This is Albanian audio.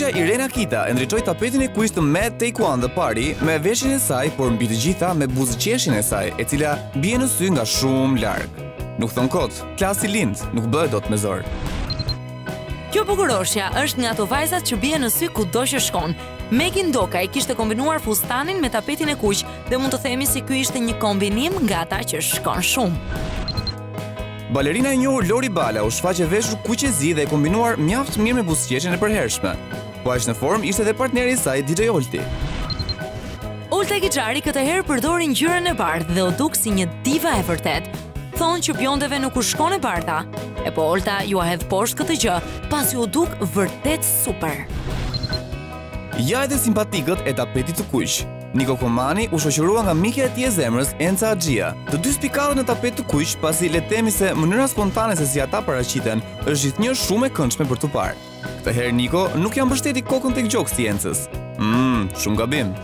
Koroshja Irena Kita e ndriçoi tapetin e kuq të Mad Take One The Party me veshjen e saj, por mbi të gjitha me buzëqeshin e saj, e cila bie në sy nga shumë larg. Nuk thon kot, klasi lind, nuk bëhet dot me zor. Kjo Koroshja është nga ato vajzat që bie në sy kudo që shkon. Megi Ndoka i kishte kombinuar fustanin me tapetin e kuq dhe mund të themi se ky ishte një kombinim nga ata që shkon shumë. Balerina e njohur Lori Bala u shfaqe veshur kuq e zi dhe e kombinuar mjaft mirë me buzëqeshin e përhershme. Po aq në formë ishte edhe partneri i saj DJ Olti. Olta Gixhari këtë herë përdori ngjyrën e bardhë dhe u duk si një diva e vërtet. Thonë që bjondeve nuk u shkon e bardha. E po Olta ju a hedh poshtë këtë gjë, pasi u duk vërtet super. Ja edhe simpatikët e tapetit të kuq. Niko Komani u shoqërua nga mikja e tij e zemrës, Enca Axhia. Të dy spikallën në tapet të kuq, pasi le të themi se mënyra spontane se si ata paraqiten është gjithnjë shumë e këndshme për tu parë. Këtë herë Niko nuk ja mbështeti kokën tek gjoksi i Encës. Shumë gabim.